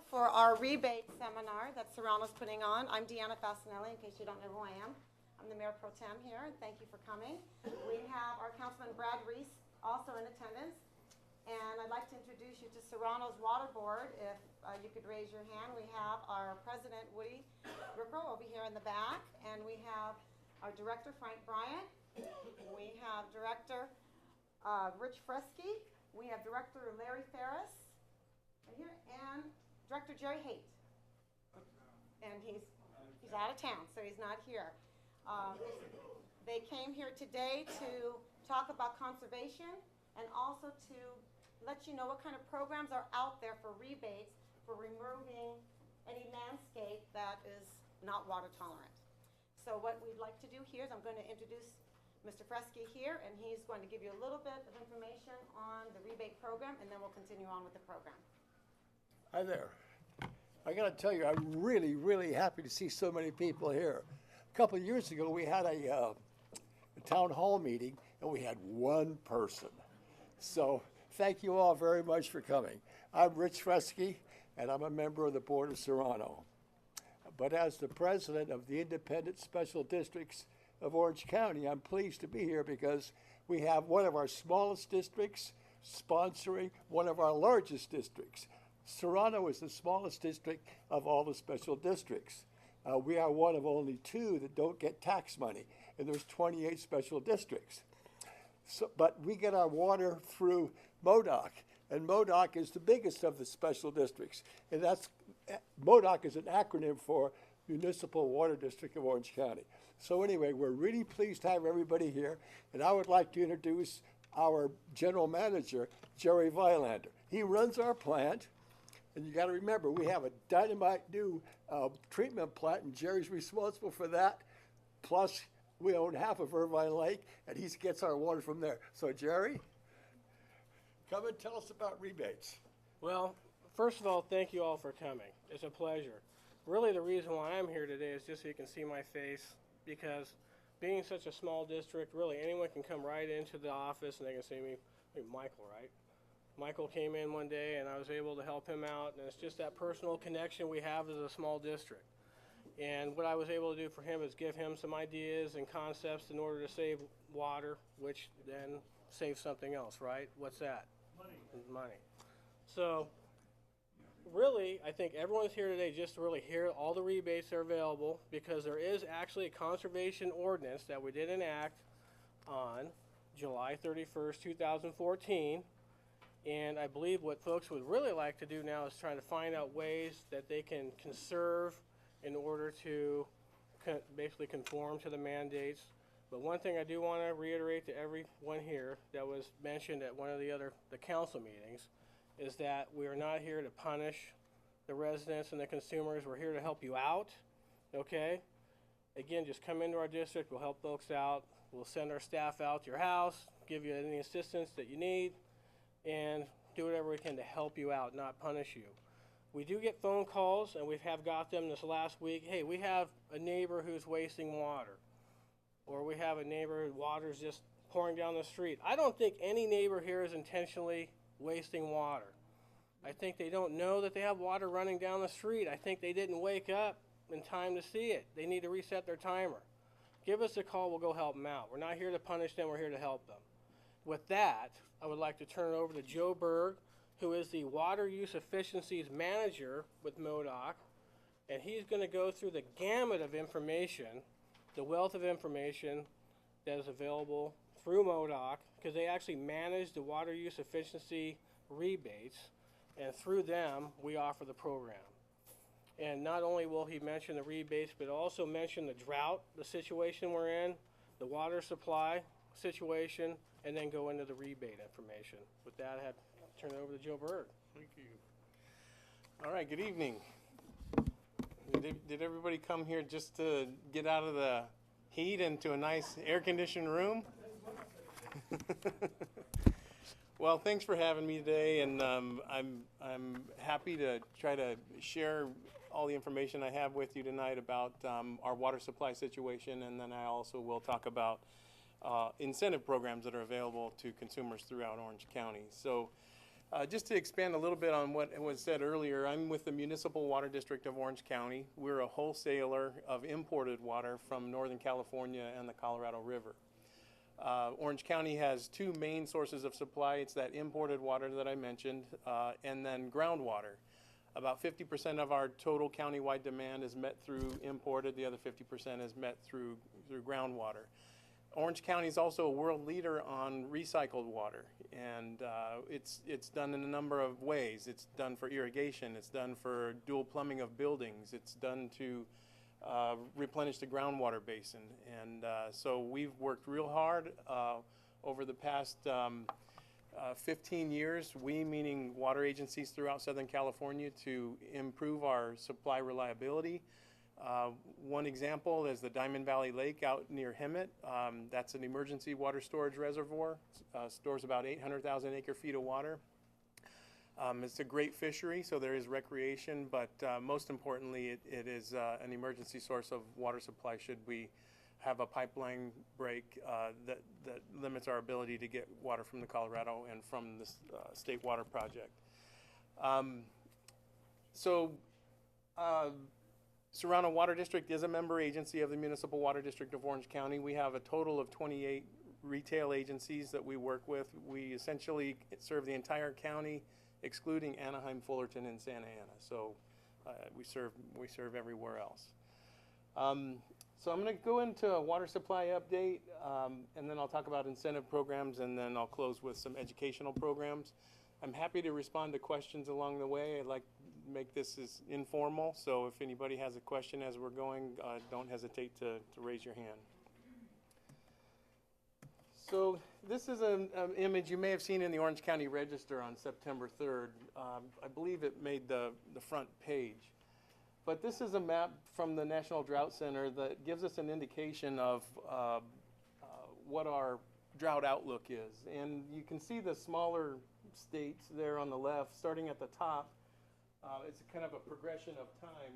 for our rebate seminar that Serrano's putting on. I'm Deanna Fasinelli, in case you don't know who I am. I'm the Mayor Pro Tem here, and thank you for coming. We have our Councilman Brad Reese also in attendance. And I'd like to introduce you to Serrano's Water Board. If you could raise your hand. We have our President, Woody Rickrell, over here in the back. And we have our Director, Frank Bryant. We have Director Rich Fresky. We have Director Larry Ferris right here, and Director Jerry Haight. And he's out of town, so he's not here. They came here today to talk about conservation and also to let you know what kind of programs are out there for rebates for removing any landscape that is not water tolerant. So what we'd like to do here is I'm going to introduce Mr. Fresky here, and he's going to give you a little bit of information on the rebate program, and then we'll continue on with the program. Hi there. I got to tell you, I'm really, really happy to see so many people here. A couple of years ago, we had a town hall meeting, and we had one person. So thank you all very much for coming. I'm Rich Fresky, and I'm a member of the Board of Serrano. But as the president of the Independent Special Districts of Orange County, I'm pleased to be here because we have one of our smallest districts sponsoring one of our largest districts. Serrano is the smallest district of all the special districts. We are one of only 2 that don't get tax money, and there's 28 special districts. So, but we get our water through MODOC, and MODOC is the biggest of the special districts. And MODOC is an acronym for Municipal Water District of Orange County. So anyway, we're really pleased to have everybody here, and I would like to introduce our general manager, Jerry Violander. He runs our plant, and you got to remember, we have a dynamite new treatment plant, and Jerry's responsible for that. Plus, we own half of Irvine Lake, and he gets our water from there. So Jerry, come and tell us about rebates. Well, first of all, thank you all for coming. It's a pleasure. Really, the reason why I'm here today is just so you can see my face, because being such a small district, really anyone can come right into the office and they can see me. Michael, right? Michael came in one day and I was able to help him out, and it's just that personal connection we have as a small district. And what I was able to do for him is give him some ideas and concepts in order to save water, which then saves something else, right? What's that? Money. So really, I think everyone's here today just to really hear all the rebates that are available, because there is actually a conservation ordinance that we did enact on July 31st, 2014. And I believe what folks would really like to do now is try to find out ways that they can conserve in order to basically conform to the mandates. But one thing I do want to reiterate to everyone here that was mentioned at one of the council meetings is that we are not here to punish the residents and the consumers. We're here to help you out, okay? Again, just come into our district. We'll help folks out. We'll send our staff out to your house, give you any assistance that you need, and do whatever we can to help you out, not punish you. We do get phone calls, and we have got them this last week. Hey, we have a neighbor who's wasting water, or we have a neighbor whose water's just pouring down the street. I don't think any neighbor here is intentionally wasting water. I think they don't know that they have water running down the street. I think they didn't wake up in time to see it. They need to reset their timer. Give us a call, we'll go help them out. We're not here to punish them, we're here to help them. With that, I would like to turn it over to Joe Berg, who is the Water Use Efficiencies Manager with MODOC, and he's going to go through the gamut of information, the wealth of information that is available through MODOC, because they actually manage the water use efficiency rebates, and through them, we offer the program. And not only will he mention the rebates, but also mention the drought, the situation we're in, the water supply situation, and then go into the rebate information. With that, I have to turn it over to Joe Berg. Thank you. All right, good evening. Did everybody come here just to get out of the heat into a nice air-conditioned room? Well, thanks for having me today, and I'm happy to try to share all the information I have with you tonight about our water supply situation, and then I also will talk about incentive programs that are available to consumers throughout Orange County. So Just to expand a little bit on what was said earlier, I'm with the Municipal Water District of Orange County. We're a wholesaler of imported water from Northern California and the Colorado River. Orange County has two main sources of supply. It's that imported water that I mentioned, and then groundwater. About 50% of our total countywide demand is met through imported. The other 50% is met through groundwater. Orange County is also a world leader on recycled water, and it's done in a number of ways. It's done for irrigation. It's done for dual plumbing of buildings. It's done to replenish the groundwater basin. And so we've worked real hard over the past 15 years, we meaning water agencies throughout Southern California, to improve our supply reliability. One example is the Diamond Valley Lake out near Hemet. That's an emergency water storage reservoir. Stores about 800,000 acre-feet of water. It's a great fishery, so there is recreation, but most importantly, it is an emergency source of water supply should we have a pipeline break that limits our ability to get water from the Colorado and from the State Water Project. Serrano Water District is a member agency of the Municipal Water District of Orange County. We have a total of 28 retail agencies that we work with. We essentially serve the entire county, excluding Anaheim, Fullerton, and Santa Ana. So we serve everywhere else. So I'm going to go into a water supply update, and then I'll talk about incentive programs, and then I'll close with some educational programs. I'm happy to respond to questions along the way. I'd like to make this as informal, so if anybody has a question as we're going, don't hesitate to raise your hand. So this is an image you may have seen in the Orange County Register on September 3rd. I believe it made the front page. But this is a map from the National Drought Center that gives us an indication of what our drought outlook is. And you can see the smaller states there on the left, starting at the top. It's a kind of a progression of time.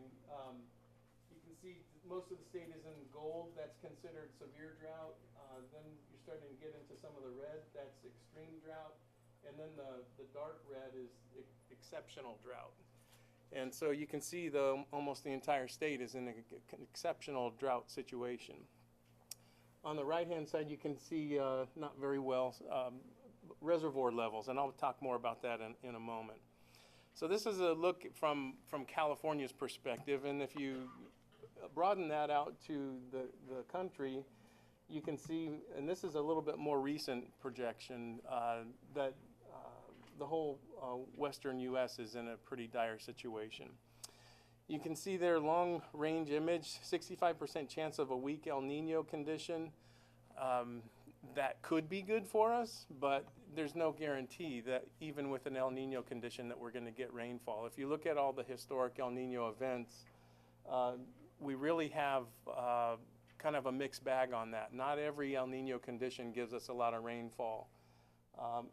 You can see most of the state is in gold. That's considered severe drought. Then you're starting to get into some of the red. That's extreme drought. And then the dark red is exceptional drought. And so you can see almost the entire state is in an exceptional drought situation. On the right-hand side, you can see not very well reservoir levels, and I'll talk more about that in a moment. So this is a look from California's perspective, and if you broaden that out to the country, you can see, and this is a little bit more recent projection, that the whole western U.S. is in a pretty dire situation. You can see their long-range image, 65% chance of a weak El Nino condition. That could be good for us, but there's no guarantee that even with an El Nino condition that we're going to get rainfall. If you look at all the historic El Nino events, we really have kind of a mixed bag on that. Not every El Nino condition gives us a lot of rainfall.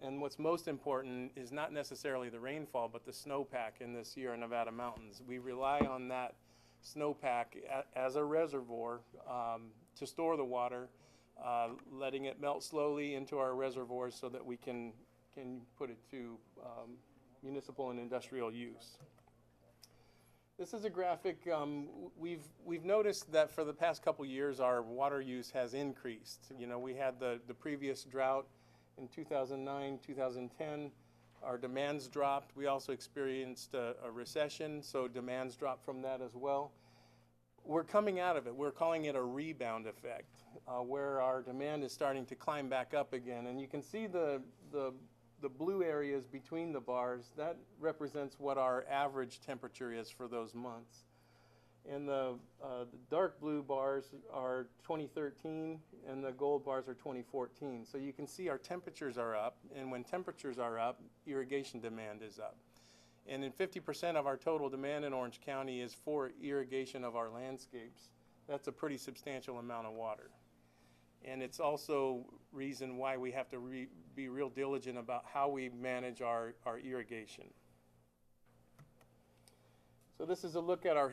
And what's most important is not necessarily the rainfall, but the snowpack in the Sierra Nevada mountains. We rely on that snowpack as a reservoir to store the water, letting it melt slowly into our reservoirs so that we can put it to municipal and industrial use. This is a graphic. We've noticed that for the past couple years our water use has increased. You know, we had the previous drought in 2009, 2010, our demands dropped. We also experienced a recession, so demands dropped from that as well. We're coming out of it. We're calling it a rebound effect, where our demand is starting to climb back up again. And you can see the blue areas between the bars. That represents what our average temperature is for those months. And the dark blue bars are 2013, and the gold bars are 2014. So you can see our temperatures are up, and when temperatures are up, irrigation demand is up. And in 50% of our total demand in Orange County is for irrigation of our landscapes. That's a pretty substantial amount of water. And it's also reason why we have to be real diligent about how we manage our irrigation. So this is a look at our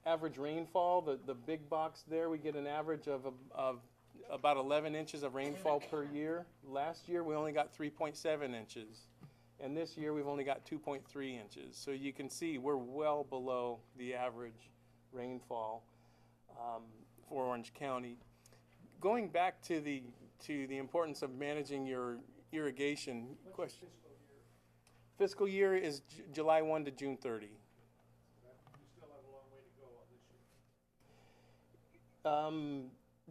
average rainfall. The big box there, we get an average of about 11 inches of rainfall per year. Last year we only got 3.7 inches. And this year we've only got 2.3 inches. So you can see we're well below the average rainfall for Orange County. Going back to the importance of managing your irrigation question. Fiscal year is July 1 to June 30. You still have a long way to go on this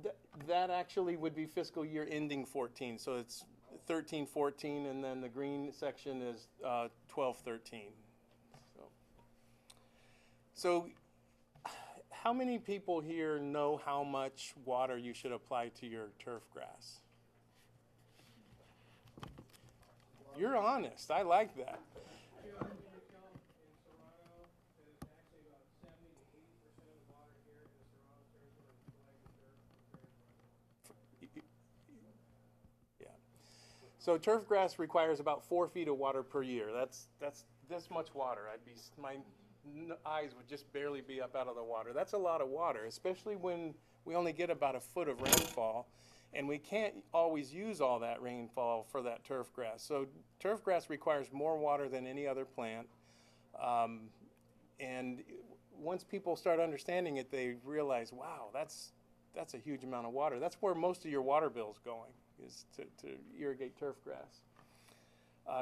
year. That actually would be fiscal year ending 14. So it's 13, 14, and then the green section is 12, 13. So how many people here know how much water you should apply to your turf grass? You're honest. I like that. In Serrano, is actually about 70 to 80% of the water here in the Serrano territory is collected there. Yeah. So turf grass requires about 4 feet of water per year. That's this much water. My eyes would just barely be up out of the water. That's a lot of water, especially when we only get about a foot of rainfall. And we can't always use all that rainfall for that turf grass. So turf grass requires more water than any other plant. And once people start understanding it, they realize, wow, that's a huge amount of water. That's where most of your water bill's going, is to irrigate turf grass.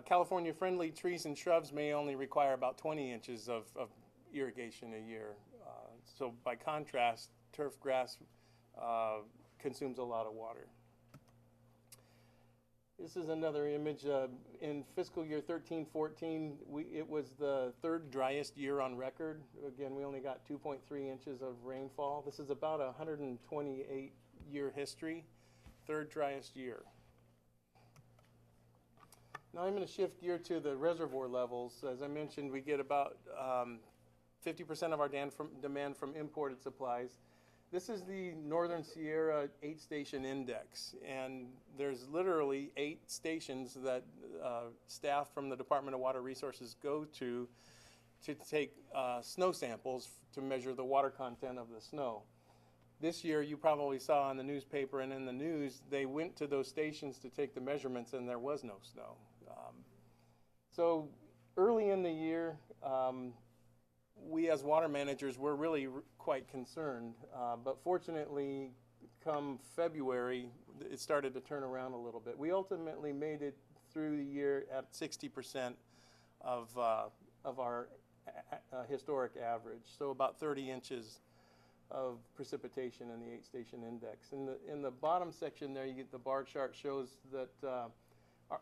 California-friendly trees and shrubs may only require about 20 inches of irrigation a year. So by contrast, turf grass consumes a lot of water. This is another image. In fiscal year 13-14, it was the third driest year on record. Again, we only got 2.3 inches of rainfall. This is about a 128-year history, third driest year. Now I'm going to shift gear to the reservoir levels. As I mentioned, we get about 50% of our demand from imported supplies. This is the Northern Sierra 8-station index, and there's literally 8 stations that staff from the Department of Water Resources go to take snow samples to measure the water content of the snow. This year, you probably saw on the newspaper and in the news, they went to those stations to take the measurements, and there was no snow. So early in the year, we as water managers were really quite concerned, but fortunately, come February, it started to turn around a little bit. We ultimately made it through the year at 60% of our historic average, so about 30 inches of precipitation in the 8-station index. In the bottom section there, you get the bar chart shows that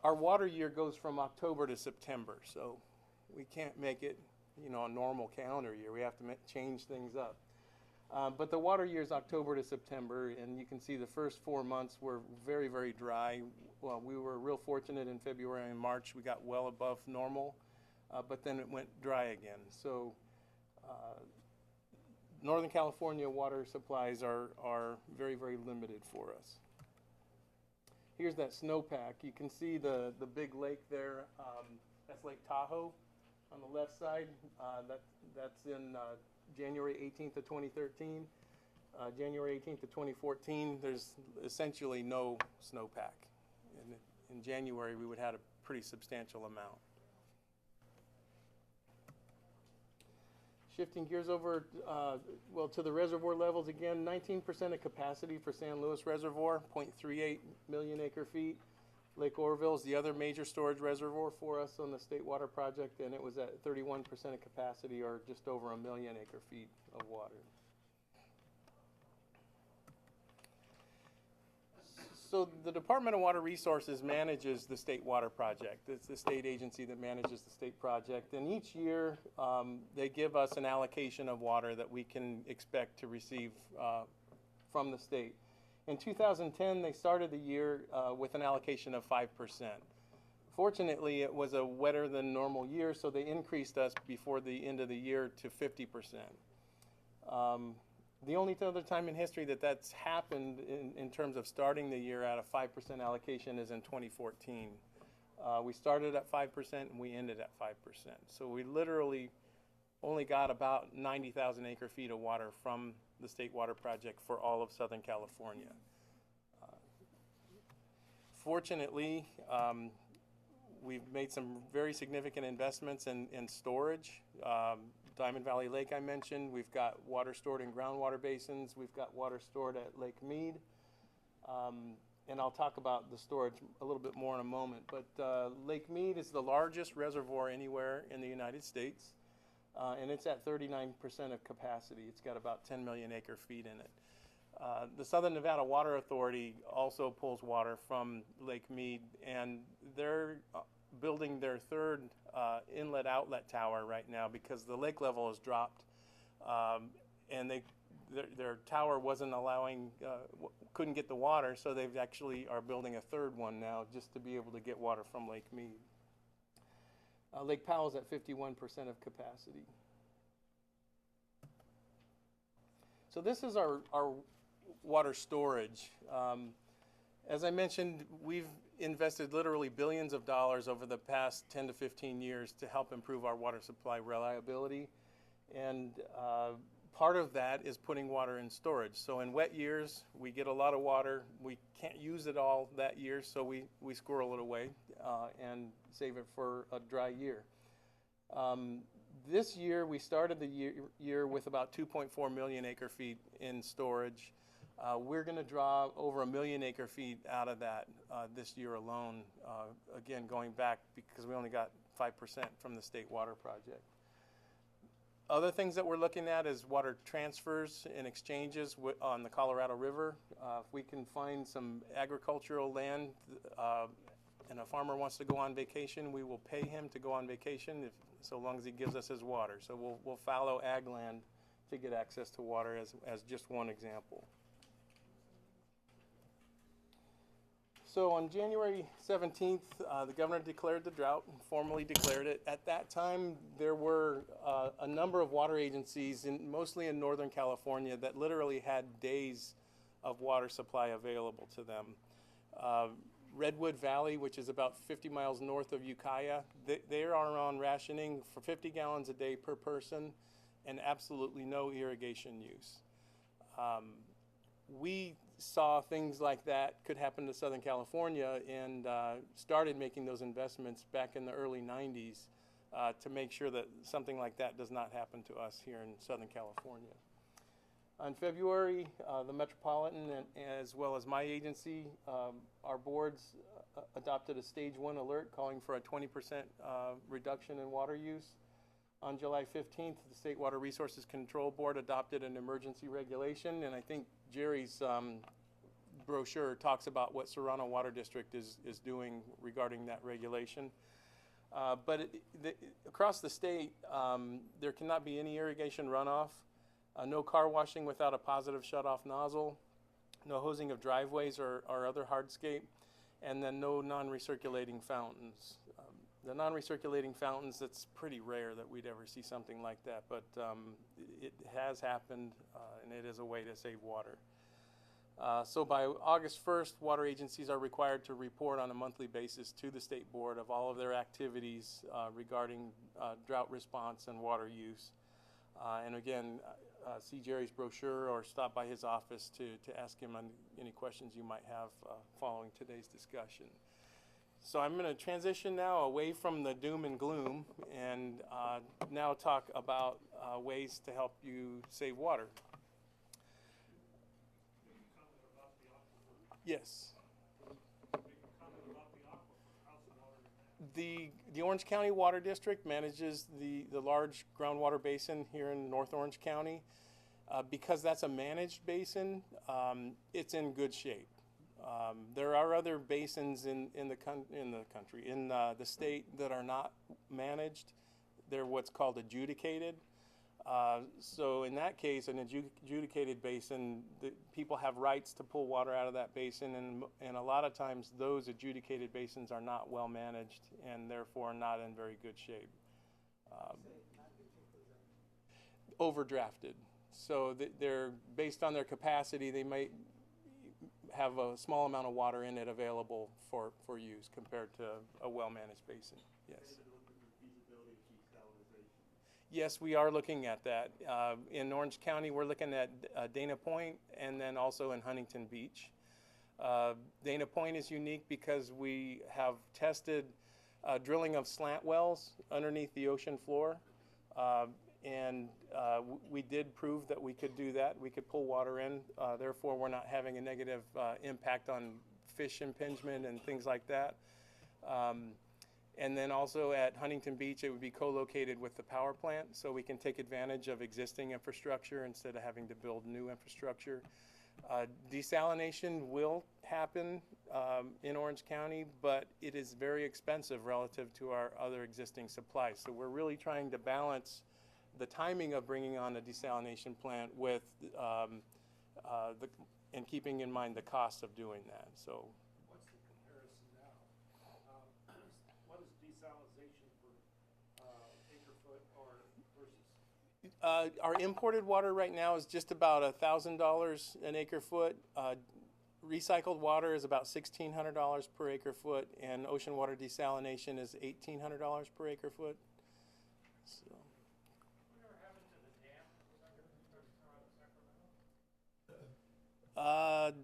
our water year goes from October to September, so we can't make it, you know, a normal calendar year. We have to change things up. But the water year is October to September, and you can see the first 4 months were very, very dry. Well, we were real fortunate in February and March. We got well above normal, but then it went dry again. So Northern California water supplies are very, very limited for us. Here's that snowpack. You can see the big lake there. That's Lake Tahoe on the left side. That's in January 18th of 2013. January 18th of 2014, there's essentially no snowpack. In January, we would have a pretty substantial amount. Shifting gears over, to the reservoir levels again, 19% of capacity for San Luis Reservoir, 0.38 million acre feet. Lake Oroville is the other major storage reservoir for us on the State Water Project, and it was at 31% of capacity, or just over 1 million acre feet of water. So the Department of Water Resources manages the State Water Project. It's the state agency that manages the state project, and each year they give us an allocation of water that we can expect to receive from the state. In 2010, they started the year with an allocation of 5%. Fortunately, it was a wetter than normal year, so they increased us before the end of the year to 50%. The only other time in history that that's happened in terms of starting the year at a 5% allocation is in 2014. We started at 5% and we ended at 5%. So we literally only got about 90,000 acre feet of water from the State Water Project for all of Southern California. Fortunately, We've made some very significant investments in storage. Diamond Valley Lake I mentioned. We've got water stored in groundwater basins. We've got water stored at Lake Mead. And I'll talk about the storage a little bit more in a moment. But Lake Mead is the largest reservoir anywhere in the United States. And it's at 39% of capacity. It's got about 10 million acre feet in it. The Southern Nevada Water Authority also pulls water from Lake Mead, and they're building their third inlet-outlet tower right now because the lake level has dropped, and their tower wasn't allowing, couldn't get the water, so they've actually are building a third one now just to be able to get water from Lake Mead. Lake Powell's at 51% of capacity. So this is our water storage. As I mentioned, we've invested literally billions of dollars over the past 10 to 15 years to help improve our water supply reliability. And part of that is putting water in storage. So in wet years, we get a lot of water. We can't use it all that year, so we squirrel it away and save it for a dry year. This year, we started the year with about 2.4 million acre feet in storage. We're going to draw over 1 million acre feet out of that this year alone, again, going back because we only got 5% from the State Water Project. Other things that we're looking at is water transfers and exchanges on the Colorado River. If we can find some agricultural land and a farmer wants to go on vacation, we will pay him to go on vacation so long as he gives us his water. So we'll fallow ag land to get access to water as just one example. So on January 17th, the governor declared the drought, formally declared it. At that time, there were a number of water agencies, mostly in Northern California, that literally had days of water supply available to them. Redwood Valley, which is about 50 miles north of Ukiah, they are on rationing for 50 gallons a day per person and absolutely no irrigation use. We saw things like that could happen to Southern California and started making those investments back in the early 90s to make sure that something like that does not happen to us here in Southern California. In February, the Metropolitan as well as my agency, our boards adopted a stage 1 alert calling for a 20% reduction in water use. On July 15th, the State Water Resources Control Board adopted an emergency regulation, and I think Jerry's brochure talks about what Serrano Water District is doing regarding that regulation. But across the state, there cannot be any irrigation runoff, no car washing without a positive shutoff nozzle, no hosing of driveways or other hardscape, and then no non-recirculating fountains. The non-recirculating fountains, it's pretty rare that we'd ever see something like that, but it has happened, and it is a way to save water. So by August 1st, water agencies are required to report on a monthly basis to the State Board of all of their activities regarding drought response and water use. And again, see Jerry's brochure or stop by his office to ask him on any questions you might have following today's discussion. So I'm going to transition now away from the doom and gloom and now talk about ways to help you save water. Yes. The Orange County Water District manages the large groundwater basin here in North Orange County. Because that's a managed basin, it's in good shape. There are other basins in the state that are not managed. They're what's called adjudicated. So in that case, an adjudicated basin, people have rights to pull water out of that basin, and a lot of times those adjudicated basins are not well managed and therefore not in very good shape. Overdrafted. So they're based on their capacity, they might have a small amount of water in it available for use compared to a well-managed basin. Yes. Yes, we are looking at that. In Orange County, we're looking at Dana Point and then also in Huntington Beach. Dana Point is unique because we have tested drilling of slant wells underneath the ocean floor. We did prove that we could do that. We could pull water in. Therefore, we're not having a negative impact on fish impingement and things like that. And then also at Huntington Beach, it would be co-located with the power plant, so we can take advantage of existing infrastructure instead of having to build new infrastructure. Desalination will happen in Orange County, but it is very expensive relative to our other existing supplies. So we're really trying to balance the timing of bringing on a desalination plant with and keeping in mind the cost of doing that. So. What's the comparison now? What is desalination per acre foot or versus? Our imported water right now is just about $1,000 an acre foot. Recycled water is about $1,600 per acre foot, and ocean water desalination is $1,800 per acre foot. So. Whatever happened to the dam? Sacramento?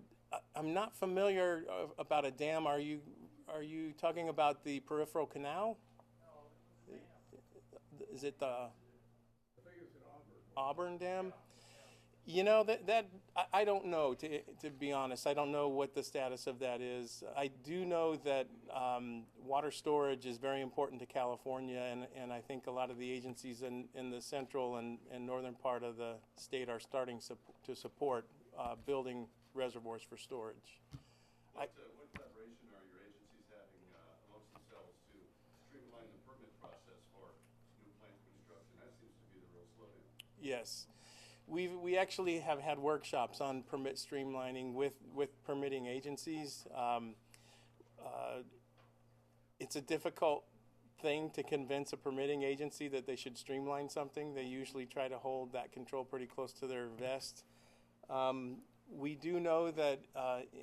I'm not familiar about a dam. Are you talking about the peripheral canal? No, Is it the I think it's in Auburn. Auburn Dam? You know, that I don't know, to be honest. I don't know what the status of that is. I do know that water storage is very important to California, and I think a lot of the agencies in the central and northern part of the state are starting to support building reservoirs for storage. What collaboration are your agencies having amongst themselves to streamline the permit process for new plant construction? That seems to be the real slowdown. Yes. We actually have had workshops on permit streamlining with permitting agencies. It's a difficult thing to convince a permitting agency that they should streamline something. They usually try to hold that control pretty close to their vest. We do know that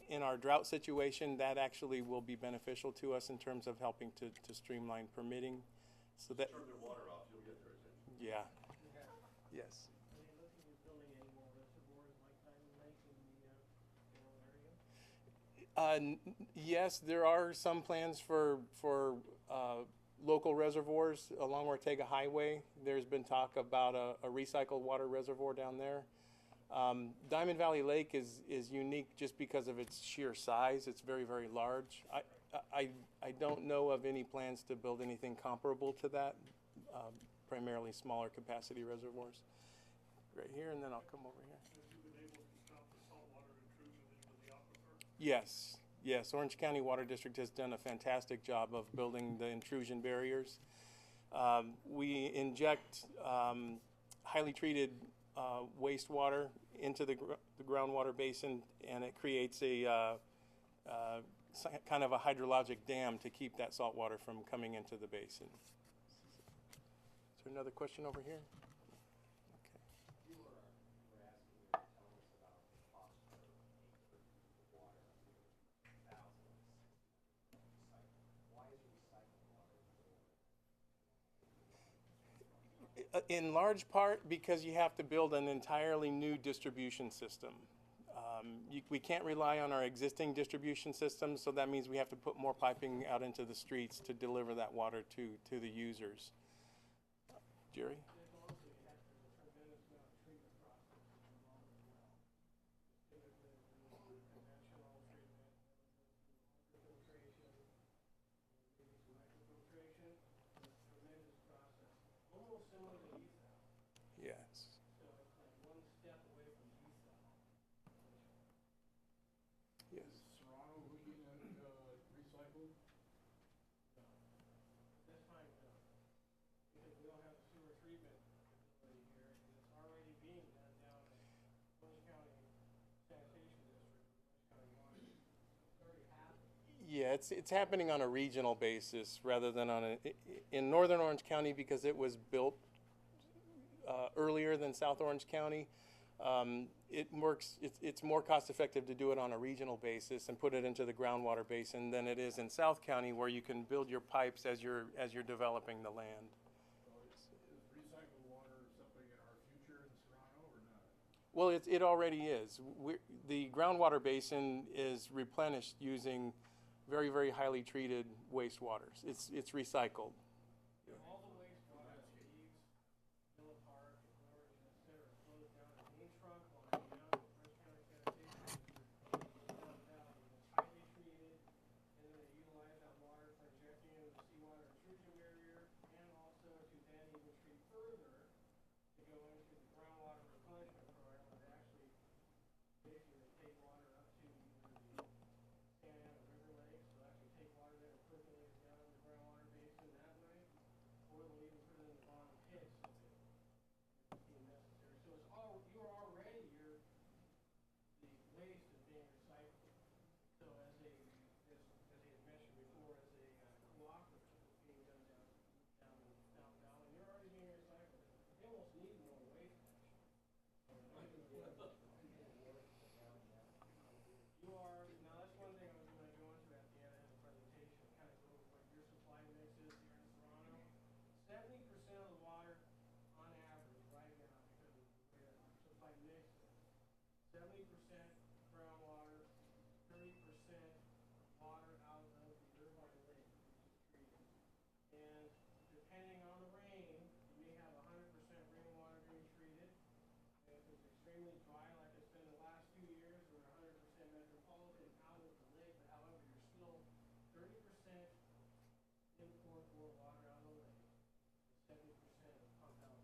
in our drought situation, that actually will be beneficial to us in terms of helping to streamline permitting. So that. Turn their water off, you'll get their attention. Yeah. Yes. Yes, there are some plans for local reservoirs along Ortega Highway. There's been talk about a recycled water reservoir down there. Diamond Valley Lake is unique just because of its sheer size. It's very, very large. I don't know of any plans to build anything comparable to that, primarily smaller capacity reservoirs. Right here, and then I'll come over here. Have you been able to stop the saltwater intrusion into the aquifer? Yes. Orange County Water District has done a fantastic job of building the intrusion barriers. We inject highly treated wastewater into the groundwater basin, and it creates a kind of a hydrologic dam to keep that salt water from coming into the basin. Is there another question over here? In large part because you have to build an entirely new distribution system. We can't rely on our existing distribution system, so that means we have to put more piping out into the streets to deliver that water to the users. Jerry? Yes. Yes. Is Serrano looking at recycled? This time, no, because we don't have a sewer treatment facility here, and it's already being done down in Orange County Sanitation District, Orange County Water. It's already happening. Yeah, it's happening on a regional basis rather than in northern Orange County because it was built earlier than South Orange County. It's more cost effective to do it on a regional basis and put it into the groundwater basin than it is in South County, where you can build your pipes as you're developing the land. Is recycled water something in our future in Serrano or not? Well, it already is. The groundwater basin is replenished using very, very highly treated wastewaters. It's recycled. All the wastewater that leaves Villa Park, Oregon, et cetera, flows down the main trunk line down to Orange County Sanitation District, down the valley. It's highly treated, and then they utilize that water for injecting into the seawater intrusion barrier, and also to then even treat further to go into the groundwater replenishment program, where they actually basically take water up to either the Serrano River Lake, so actually take water there and percolate it down in the groundwater basin that way, or they'll even put it in the bottom pits if it deemed necessary. So it's all, the waste is being recycled. So as he had mentioned before, as a cooperative that's being done down the valley, you're already being recycled. They almost need more waste actually. You are, now that's one thing I was going to go into at the end of the presentation, kind of go over what your supply mix is here in Serrano. 70% of the water, on average, right now, because of the way our supply mix is, 70% groundwater, 30% water out of the Irvine Lake, which is treated. And depending on the rain, you may have 100% rainwater being treated. And if it's extremely dry, like it's been the last 2 years, we're 100% metropolitan out of the lake, but however, you're still 30% import or water out of the lake, 70% pump out.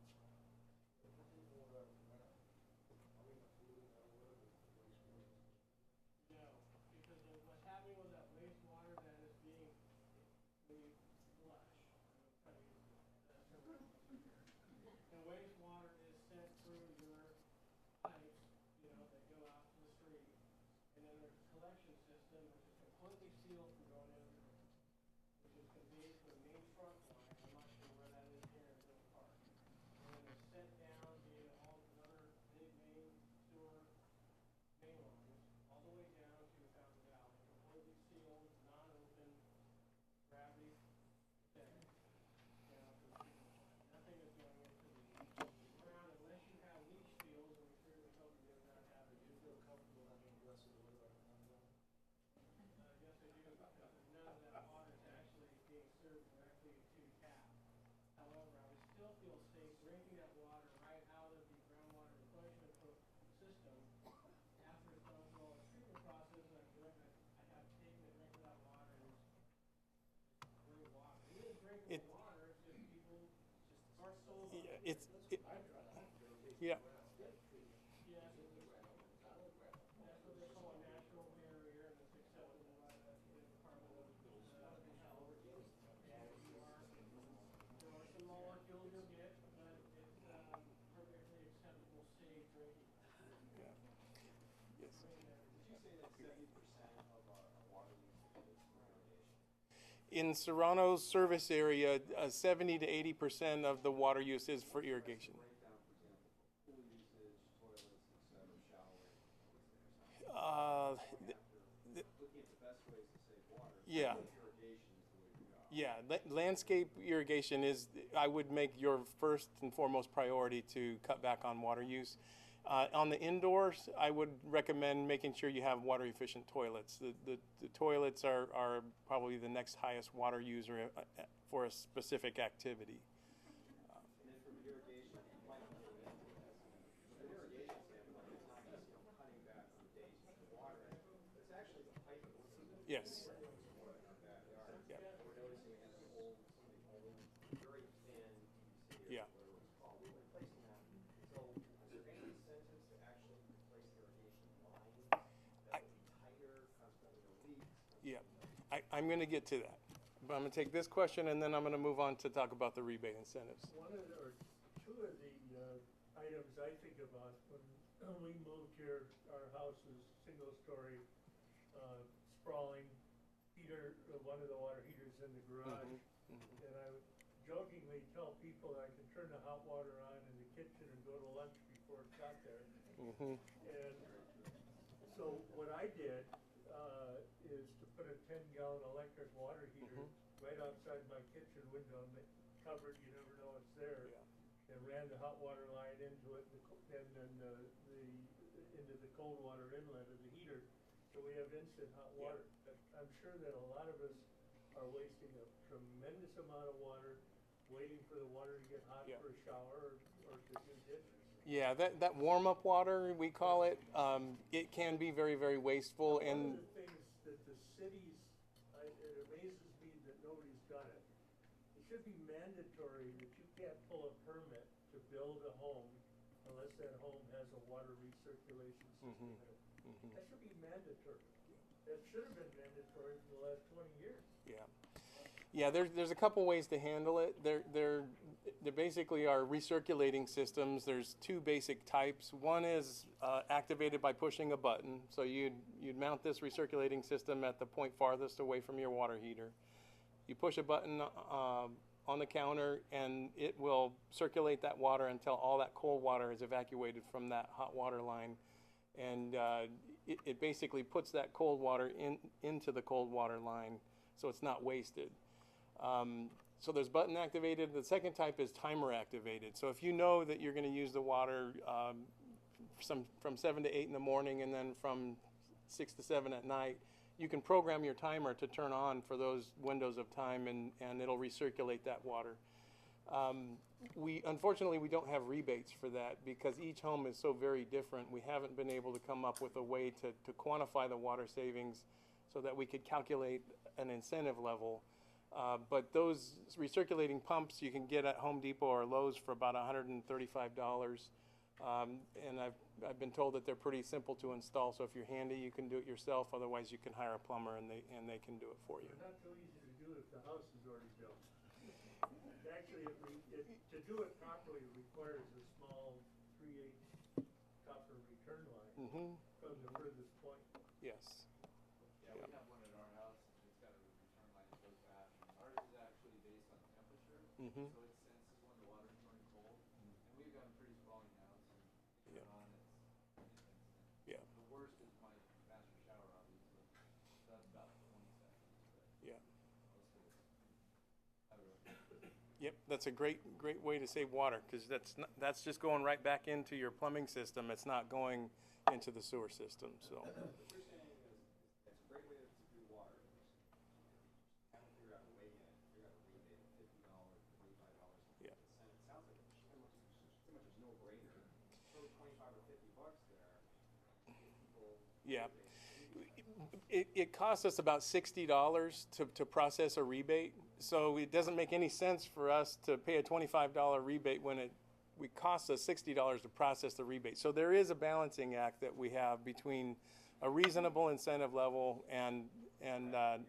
No, because what's happening with that wastewater that is being, when you flush, I'm going to use the terminology here. And wastewater is sent through your pipes, that go out to the street. And then there's a collection system which is completely sealed from going into the river, which is conveyed to the main trunk line. I'm not sure where that is here in Villa Park. And then it's sent down via all the other big main sewer main lines, all the way down to Fountain Valley, completely sealed, non-open, gravity protected, down to the treatment plant. Nothing is going into the ground unless you have leach fields, and we certainly hope you do not have it. You feel comfortable having the rest of the water on the yes, I do, because none of that water is actually being served directly to tap. However, I would still feel safe drinking that water right out of the groundwater replenishment system after it's gone through all the treatment process, and I have taken and drank that water, and it's great water. It is drinkable water, it's just people aren't sold on it. Yeah, yeah. Yes, that's what they call a natural barrier, and it's acceptable by the Department of Health. And there are some molecules you'll get, but it's perfectly acceptable, safe drinking. Yes. Did you say that 70% of our water use is for irrigation? In Serrano's service area, 70 to 80% of the water use is for irrigation. Breakdown, for example, for pool usage, toilets, etc., showering, is there something? Looking at the best ways to save water, Yeah. irrigation is the way to go. Yeah, landscape irrigation is, I would make your first and foremost priority to cut back on water use. On the indoors, I would recommend making sure you have water efficient toilets. The toilets are probably the next highest water user for a specific activity. And then from irrigation, Mike really into this. From an irrigation standpoint, it's not just cutting back on the days you can water it, it's actually the pipe system. Yes. In our backyard. Yeah. We're noticing we have some old, very thin PVC, Yeah. or whatever it's called. We're replacing that. So is there any incentives to actually replace irrigation lines that would be tighter, consequently no leaks? Yeah, I'm going to get to that. But I'm going to take this question and then I'm going to move on to talk about the rebate incentives. One of the, or two of the items I think about when we moved here, our house is single-story, sprawling heater, one of the water heaters in the garage. And I would jokingly tell people I could turn the hot water on in the kitchen and go to lunch before it got there. And so what I did is to put a 10-gallon electric water heater right outside my kitchen window, covered, you never know it's there, and ran the hot water line into it, and then into the cold water inlet of the heater. So we have instant hot water. I I'm sure that a lot of us are wasting a tremendous amount of water, waiting for the water to get hot Yeah. for a shower or to do dishes. Yeah, that warm-up water, we call it, it can be very, very wasteful. One And of the things that the cities, it amazes me that nobody's done it. It should be mandatory that you can't pull a permit to build a home unless that home has a water recirculation system in it. That should be mandatory. That should have been mandatory for the last 20 years. yeah. Yeah, there's a couple ways to handle it. There basically are recirculating systems. There's two basic types. One is activated by pushing a button. So you'd mount this recirculating system at the point farthest away from your water heater. You push a button on the counter, and it will circulate that water until all that cold water is evacuated from that hot water line. And it basically puts that cold water into the cold water line, so it's not wasted. So there's button activated. The second type is timer activated. So if you know that you're going to use the water from 7 to 8 in the morning and then from 6 to 7 at night, you can program your timer to turn on for those windows of time, and it'll recirculate that water. Unfortunately, we don't have rebates for that because each home is so very different. We haven't been able to come up with a way to quantify the water savings so that we could calculate an incentive level. But those recirculating pumps you can get at Home Depot or Lowe's for about $135. And I've been told that they're pretty simple to install. So if you're handy, you can do it yourself. Otherwise, you can hire a plumber and they can do it for you. They're not so easy to do if the house is already built. Actually, to do it properly requires a small 3/8 copper return line from the furthest point. Yes. Yeah, we have one at our house, it's got a return line that goes back. Ours is actually based on temperature, so it senses when the water's turning cold. And we've got them pretty sprawling now, so you turn on, it's instant. Yeah. The worst is my master shower, obviously, so that's about 20 seconds, but Yeah. mostly it's, I don't know. Yep, that's a great way to save water because that's just going right back into your plumbing system. It's not going into the sewer system. So. What you're saying is, it's a great way to do water. Haven't figured out a way yet, figure out a rebate of $50, $25. Yeah. And it sounds like pretty much a no-brainer. Throw 25 or $50 there. People. Yeah. It costs us about $60 to process a rebate. So it doesn't make any sense for us to pay a $25 rebate when it costs us $60 to process the rebate. So there is a balancing act that we have between a reasonable incentive level and You're assuming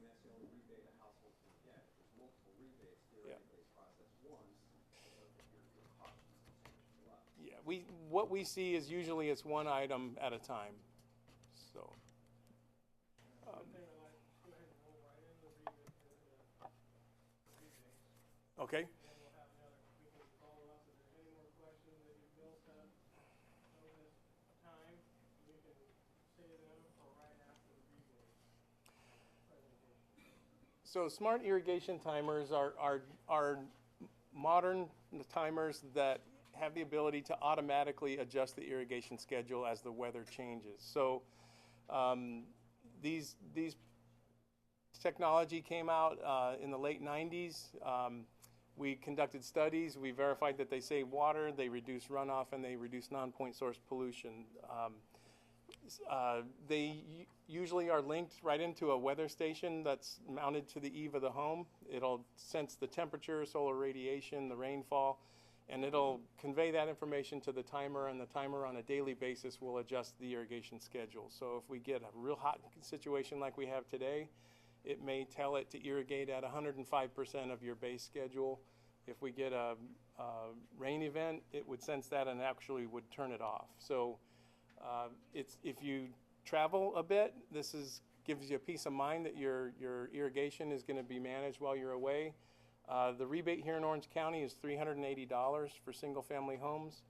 that's the only rebate a household can get. If there's multiple rebates, theoretically it's processed once, so your cost is up. yeah, what we see is usually it's one item at a time. So. One thing I'd like to go ahead and roll right into the rebates. Okay. And then we'll have another, we can follow up if there's any more questions that you built up over this time, we can say them or right after the rebate presentation. So smart irrigation timers are modern timers that have the ability to automatically adjust the irrigation schedule as the weather changes. So these technology came out in the late 90s. We conducted studies. We verified that they save water, they reduce runoff, and they reduce non-point source pollution. They usually are linked right into a weather station that's mounted to the eave of the home. It'll sense the temperature, solar radiation, the rainfall, and it'll convey that information to the timer, and the timer on a daily basis will adjust the irrigation schedule. So if we get a real hot situation like we have today, it may tell it to irrigate at 105% of your base schedule. If we get a rain event, it would sense that and actually would turn it off. So if you travel a bit, gives you a peace of mind that your irrigation is going to be managed while you're away. The rebate here in Orange County is $380 for single-family homes.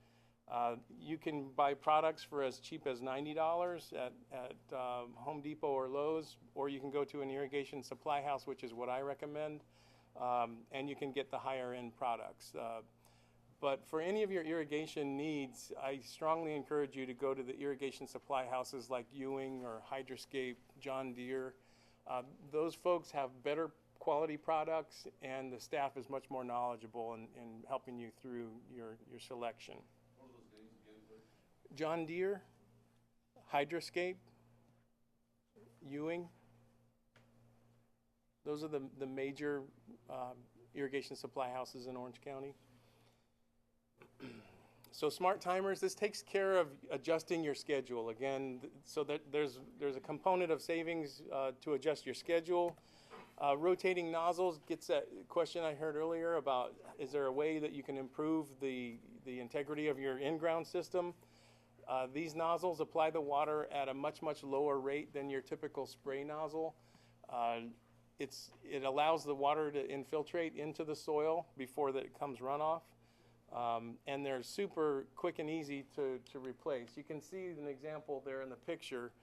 You can buy products for as cheap as $90 at Home Depot or Lowe's, or you can go to an irrigation supply house, which is what I recommend, and you can get the higher-end products. But for any of your irrigation needs, I strongly encourage you to go to the irrigation supply houses like Ewing or Hydroscape, John Deere. Those folks have better quality products, and the staff is much more knowledgeable in helping you through your selection. What are those names again, please? John Deere, Hydroscape, Ewing. Those are the major irrigation supply houses in Orange County. So smart timers, this takes care of adjusting your schedule. Again, so that there's a component of savings to adjust your schedule. Rotating nozzles gets that question I heard earlier about, is there a way that you can improve the integrity of your in-ground system? These nozzles apply the water at a much lower rate than your typical spray nozzle. It allows the water to infiltrate into the soil before that it comes runoff. And they're super quick and easy to replace. You can see an example there in the picture.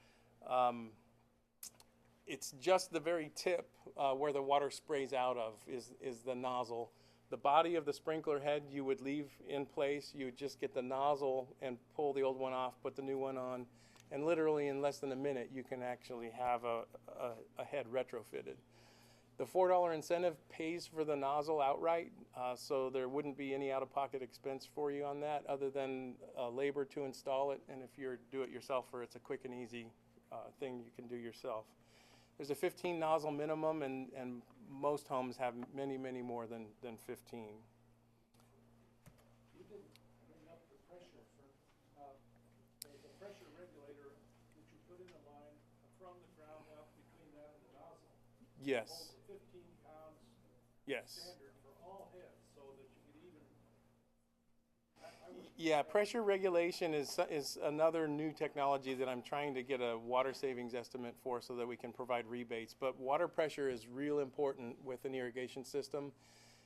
It's just the very tip where the water sprays out of is the nozzle. The body of the sprinkler head you would leave in place. You would just get the nozzle and pull the old one off, put the new one on, and literally in less than a minute you can actually have a head retrofitted. The $4 incentive pays for the nozzle outright, so there wouldn't be any out-of-pocket expense for you on that other than labor to install it, and if you're do-it-yourselfer, it's a quick and easy thing you can do yourself. There's a 15 nozzle minimum, and most homes have many more than 15. You didn't bring up the pressure for, the pressure regulator that you put in the line from the ground up between that and the nozzle. Yes. Holds a 15 pounds Yes. standard for all heads, so that you could even. Yeah, pressure regulation is another new technology that I'm trying to get a water savings estimate for so that we can provide rebates. But water pressure is real important with an irrigation system.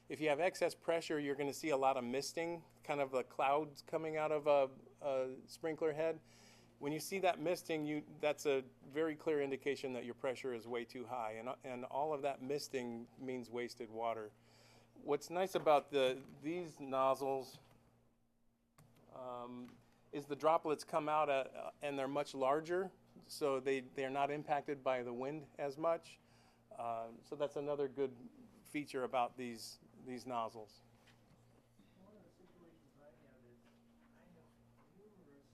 If you have excess pressure, you're going to see a lot of misting, kind of the clouds coming out of a sprinkler head. When you see that misting, that's a very clear indication that your pressure is way too high, and all of that misting means wasted water. What's nice about these nozzles is the droplets come out and they're much larger, so they're not impacted by the wind as much. So that's another good feature about these nozzles. One of the situations I have is I have numerous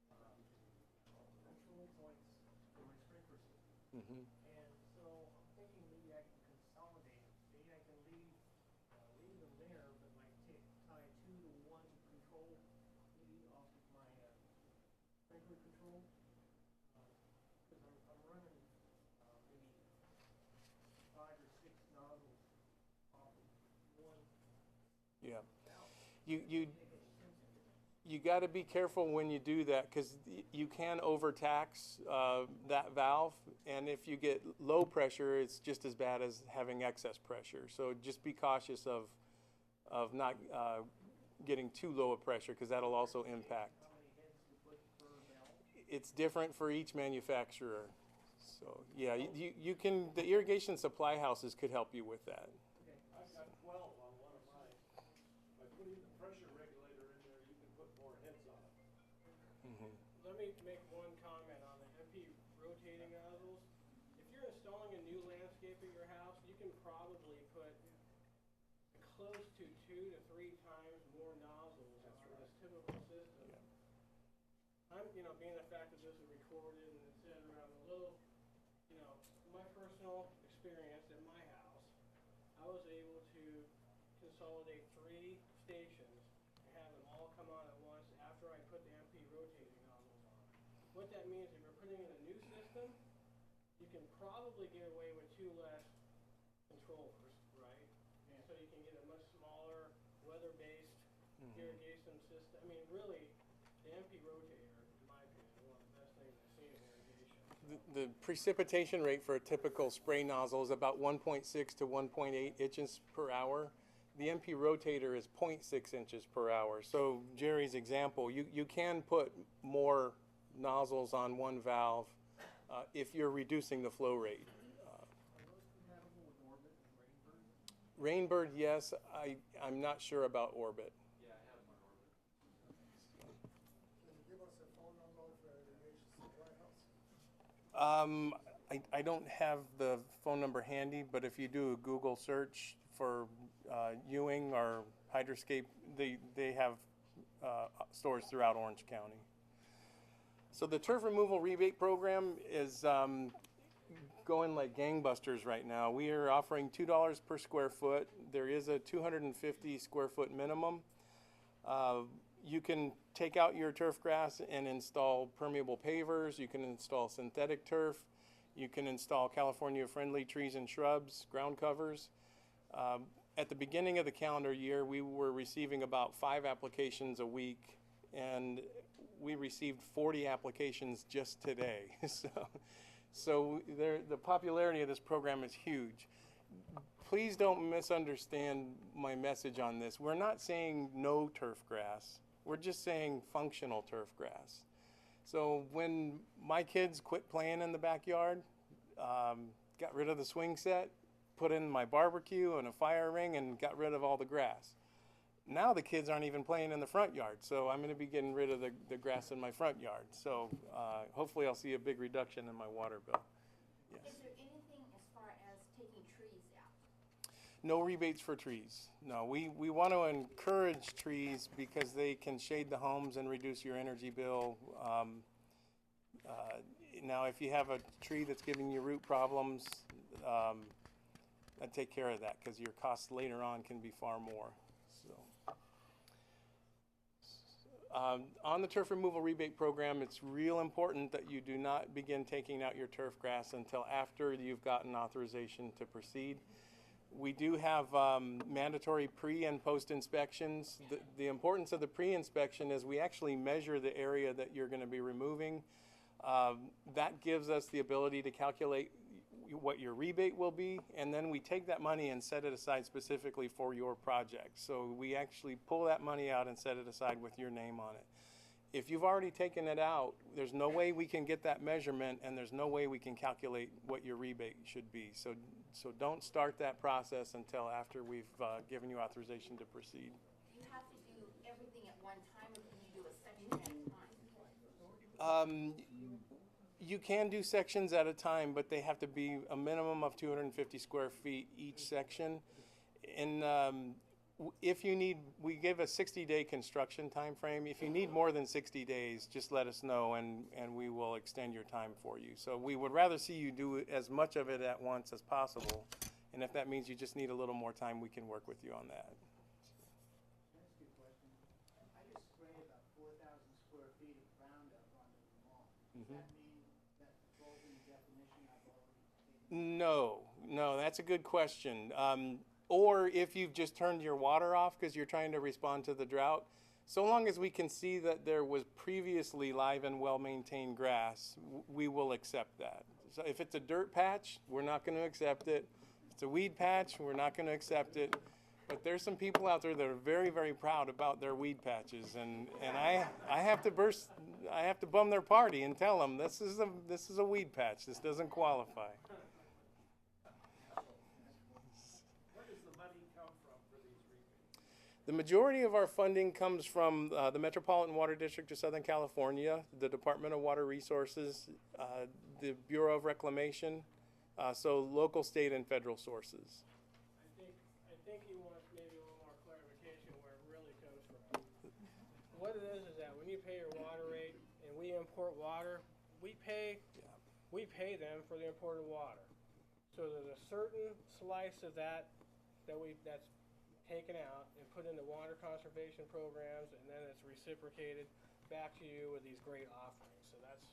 control points for my sprinkler system. Mm-hmm. And so I'm thinking maybe I can consolidate. Maybe I can leave them there, but like tie 2 to 1 control maybe off of my sprinkler control. Because I'm running maybe 5 or 6 nozzles off of one. Yeah. You got to be careful when you do that, because you can overtax that valve, and if you get low pressure, it's just as bad as having excess pressure. So just be cautious of not getting too low a pressure, because that'll also impact. How many heads to put per valve? It's different for each manufacturer. So yeah, you can. The irrigation supply houses could help you with that. Okay. I've got 12 on one of mine. By putting the pressure regulator in there, you can put more heads on it. Mm-hmm. Let me make one comment on the MP rotating nozzles. If you're installing a new landscape at your house, you can probably put close to 2 to 3 times more nozzles on this typical system. Yeah. I'm, being the fact that this is recorded and et cetera, I'm a little, my personal experience at my house, I was able to consolidate 3 stations and have them all come on at once after I put the MP rotating nozzles on. What that means, if you're putting in a new system, you can probably get away with 2 less controllers, right? And so you can get a much smaller, weather-based irrigation system. I mean, really, the MP rotator, in my opinion, is one of the best things I've seen in irrigation. The precipitation rate for a typical spray nozzle is about 1.6 to 1.8 inches per hour. The MP rotator is 0.6 inches per hour. So Jerry's example, you can put more nozzles on one valve if you're reducing the flow rate. Are those compatible with Orbit and Rainbird? Rainbird, yes. I'm not sure about Orbit. Yeah, I have them on Orbit. Can you give us a phone number for the irrigation supply house? I don't have the phone number handy, but if you do a Google search for Ewing or Hydroscape, they have stores throughout Orange County. So the turf removal rebate program is going like gangbusters right now. We are offering $2 per square foot. There is a 250 square foot minimum. You can take out your turf grass and install permeable pavers. You can install synthetic turf. You can install California-friendly trees and shrubs, ground covers. At the beginning of the calendar year, we were receiving about 5 applications a week, and we received 40 applications just today. So the popularity of this program is huge. Please don't misunderstand my message on this. We're not saying no turf grass. We're just saying functional turf grass. So when my kids quit playing in the backyard, got rid of the swing set, put in my barbecue and a fire ring, and got rid of all the grass. Now the kids aren't even playing in the front yard, so I'm going to be getting rid of the grass in my front yard. So hopefully I'll see a big reduction in my water bill. Yes. Is there anything as far as taking trees out? No rebates for trees. No, we want to encourage trees because they can shade the homes and reduce your energy bill. Now, if you have a tree that's giving you root problems, I'd take care of that because your costs later on can be far more. On the turf removal rebate program, it's real important that you do not begin taking out your turf grass until after you've gotten authorization to proceed. We do have mandatory pre and post inspections. The importance of the pre-inspection is we actually measure the area that you're going to be removing. That gives us the ability to calculate what your rebate will be, and then we take that money and set it aside specifically for your project. So we actually pull that money out and set it aside with your name on it. If you've already taken it out, there's no way we can get that measurement, and there's no way we can calculate what your rebate should be. So don't start that process until after we've given you authorization to proceed. Do you have to do everything at one time, or can you do a section at a time? You can do sections at a time, but they have to be a minimum of 250 square feet each section. And if you need, we give a 60-day construction time frame. If you need more than 60 days, just let us know, and we will extend your time for you. So we would rather see you do as much of it at once as possible. And if that means you just need a little more time, we can work with you on that. Can I ask you a question? I just spray about 4,000 square feet of Roundup onto the lawn. Does that mean that falls in the definition I've already taken? No, that's a good question. Or if you've just turned your water off because you're trying to respond to the drought, so long as we can see that there was previously live and well-maintained grass, we will accept that. So if it's a dirt patch, we're not going to accept it. If it's a weed patch, we're not going to accept it. But there's some people out there that are very, very proud about their weed patches, and I have to bum their party and tell them this is a weed patch. This doesn't qualify. Where does the money come from for these rebates? The majority of our funding comes from the Metropolitan Water District of Southern California, the Department of Water Resources, the Bureau of Reclamation, so local, state, and federal sources. I think he wants maybe a little more clarification where it really comes from. What it is that when you pay your water rate and we import water, we pay them for the imported water. So there's a certain slice of that's taken out and put into water conservation programs, and then it's reciprocated back to you with these great offerings. So that's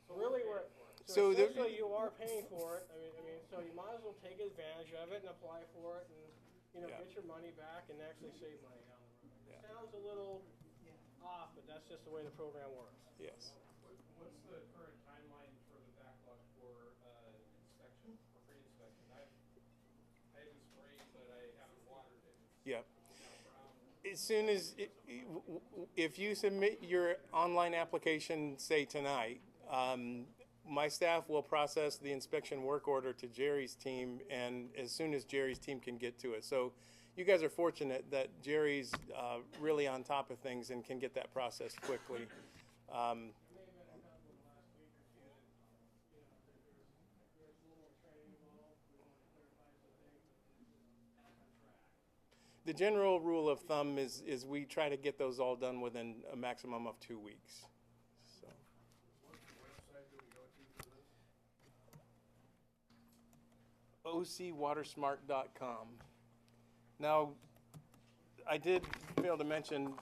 really where. So essentially, you are paying for it. I mean, so you might as well take advantage of it and apply for it, and get your money back and actually save money down the road. It sounds a little off, but that's just the way the program works. Yes. What's the current timeline for the backlog for inspection, for pre-inspection? I haven't sprayed, but I haven't watered it. Yep. As soon as, if you submit your online application, say tonight, my staff will process the inspection work order to Jerry's team, and as soon as Jerry's team can get to it. So you guys are fortunate that Jerry's really on top of things and can get that processed quickly. the general rule of thumb is we try to get those all done within a maximum of 2 weeks. So. What website do we go to for this? OCWatersmart.com. Now, I did fail to mention,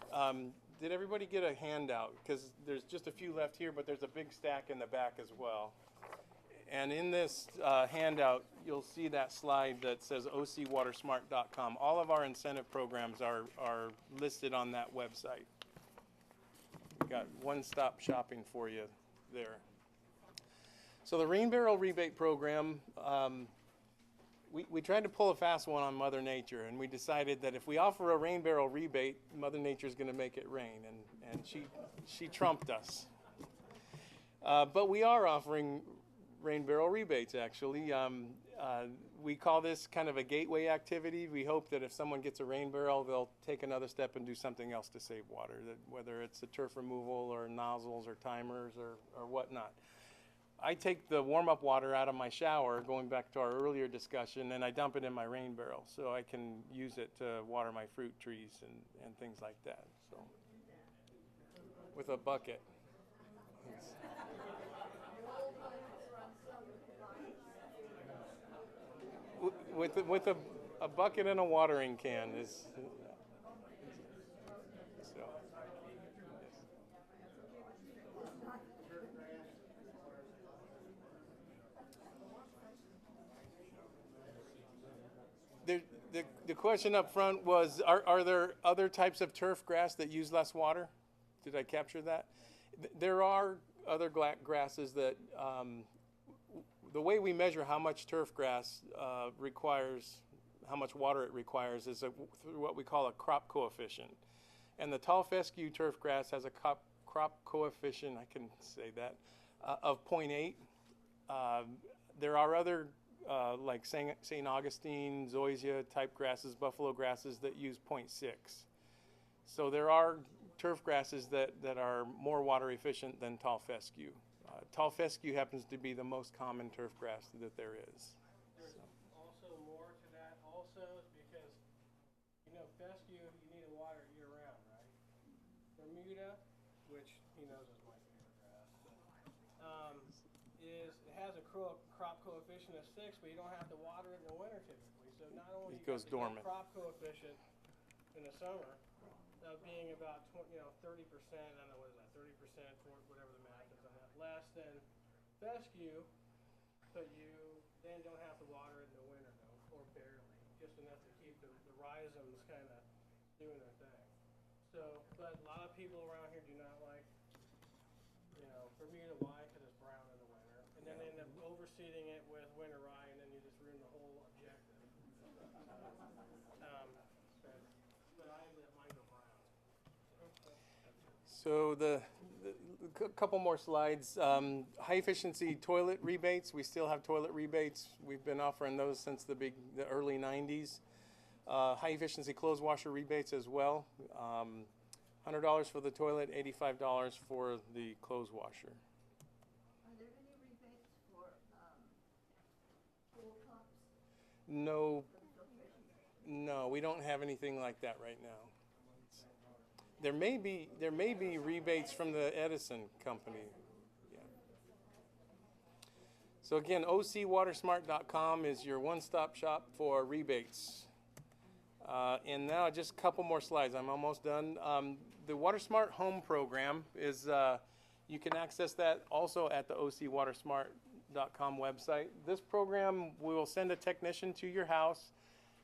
did everybody get a handout? Because there's just a few left here, but there's a big stack in the back as well. And in this handout, you'll see that slide that says OCWatersmart.com. All of our incentive programs are listed on that website. We've got one-stop shopping for you there. So the Rain Barrel Rebate Program, we tried to pull a fast one on Mother Nature, and we decided that if we offer a rain barrel rebate, Mother Nature's going to make it rain, and she trumped us. But we are offering rain barrel rebates, actually. We call this kind of a gateway activity. We hope that if someone gets a rain barrel, they'll take another step and do something else to save water, that whether it's a turf removal or nozzles or timers or whatnot. I take the warm-up water out of my shower, going back to our earlier discussion, and I dump it in my rain barrel so I can use it to water my fruit trees and things like that. So, with a bucket. With a bucket and a watering can is. So. The question up front was, are there other types of turf grass that use less water? Did I capture that? There are other grasses that, the way we measure how much turf grass requires, how much water it requires is through what we call a crop coefficient. And the tall fescue turf grass has a crop coefficient, I can say that, of 0.8. There are other like St. Augustine, zoysia type grasses, buffalo grasses that use 0.6. So there are turf grasses that are more water efficient than tall fescue. Tall fescue happens to be the most common turf grass that there is. There's also more to that also because, fescue, you need to water year round, right? Bermuda, which he knows is my favorite grass, it has a crop coefficient of 6, but you don't have to water it in the winter typically. So not only It goes dormant. Crop coefficient in the summer being about 30%, I don't know what is that, 30% or whatever the math is on that, less than fescue, but you then don't have to water it in the winter though, or barely, just enough to keep the rhizomes kind of doing their thing. So, but a lot of people around here do not like, Bermuda rye because it's brown in the winter, and then they end up overseeding it with winter rye, and then you just ruin the whole objective. But I let mine go brown. So a couple more slides. High efficiency toilet rebates. We still have toilet rebates. We've been offering those since the early 90s. High efficiency clothes washer rebates as well. $100 for the toilet, $85 for the clothes washer. Are there any rebates for, pool pumps? No, we don't have anything like that right now. There may be rebates from the Edison company. Yeah. So again, OCWatersmart.com is your one-stop shop for rebates. And now just a couple more slides. I'm almost done. The WaterSmart Home program is, you can access that also at the OCWatersmart.com website. This program, we will send a technician to your house,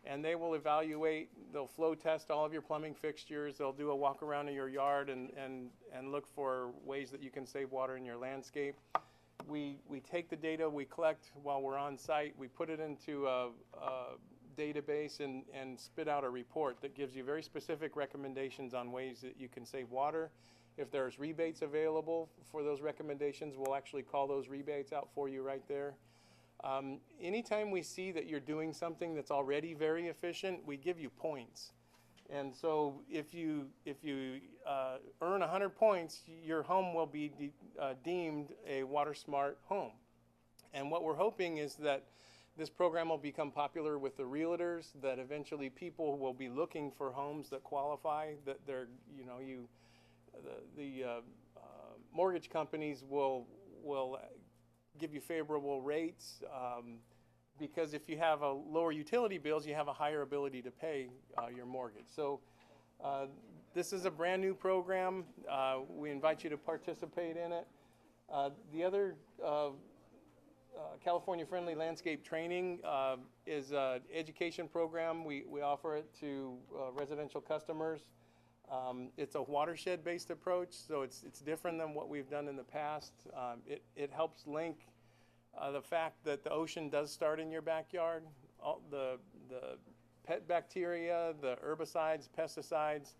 and they will evaluate, they'll flow test all of your plumbing fixtures, they'll do a walk around in your yard and look for ways that you can save water in your landscape. We take the data we collect while we're on site, we put it into a database and spit out a report that gives you very specific recommendations on ways that you can save water. If there's rebates available for those recommendations, we'll actually call those rebates out for you right there. Anytime we see that you're doing something that's already very efficient, we give you points. And so if you earn 100 points, your home will be deemed a WaterSmart home. And what we're hoping is that this program will become popular with the realtors, that eventually people will be looking for homes that qualify, that they're, you know, the mortgage companies will give you favorable rates, because if you have a lower utility bills, you have a higher ability to pay your mortgage. So this is a brand new program. We invite you to participate in it. The other California-friendly landscape training is an education program. We offer it to residential customers. It's a watershed-based approach, so it's different than what we've done in the past. It helps link the fact that the ocean does start in your backyard. All the pet bacteria, the herbicides, pesticides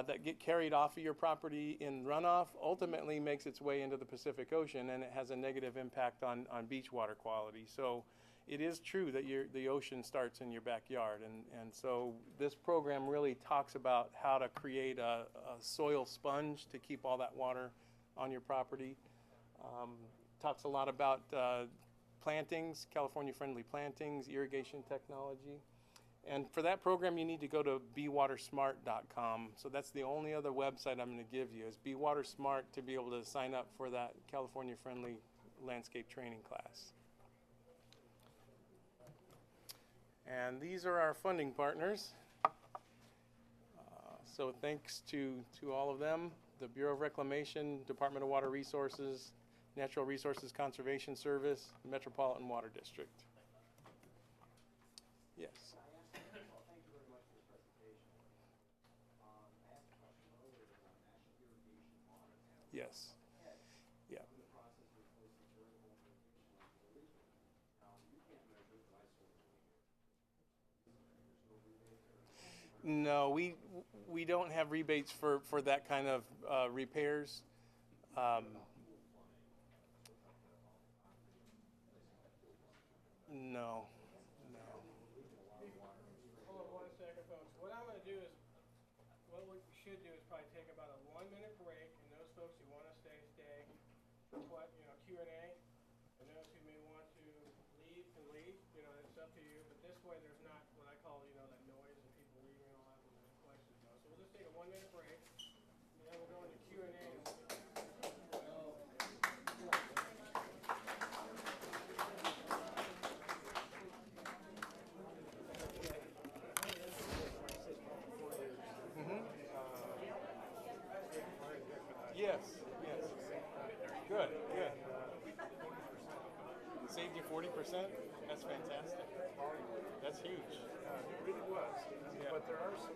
that get carried off of your property in runoff ultimately makes its way into the Pacific Ocean, and it has a negative impact on beach water quality. So it is true that the ocean starts in your backyard, and so this program really talks about how to create a soil sponge to keep all that water on your property. Talks a lot about plantings, California-friendly plantings, irrigation technology. And for that program, you need to go to bewatersmart.com. So that's the only other website I'm going to give you, is bewatersmart, to be able to sign up for that California-friendly landscape training class. And these are our funding partners. So thanks to all of them, the Bureau of Reclamation, Department of Water Resources, Natural Resources Conservation Service, Metropolitan Water District. Yes. Thank you very much for the presentation. I asked a question earlier about national irrigation monitoring. Yes. Yeah. In the process of posting vertical irrigation onto the legal. You can't measure it, but I sort of believe it. There's no rebate there. No, we don't have rebates for that kind of repairs. No. Hold on 1 second, folks. What I'm going to do is, what we should do is probably take about a 1-minute break, and those folks who want to stay. What, Q&A, and those who may want to leave can leave. It's up to you. But this way, there's not what I call, that noise and people leaving and all that when the questions go. So we'll just take a 1-minute break, and then we'll go into Q&A. Yes. Good. Saved you 40%? That's fantastic. That's huge. It really was. Yeah. But there are some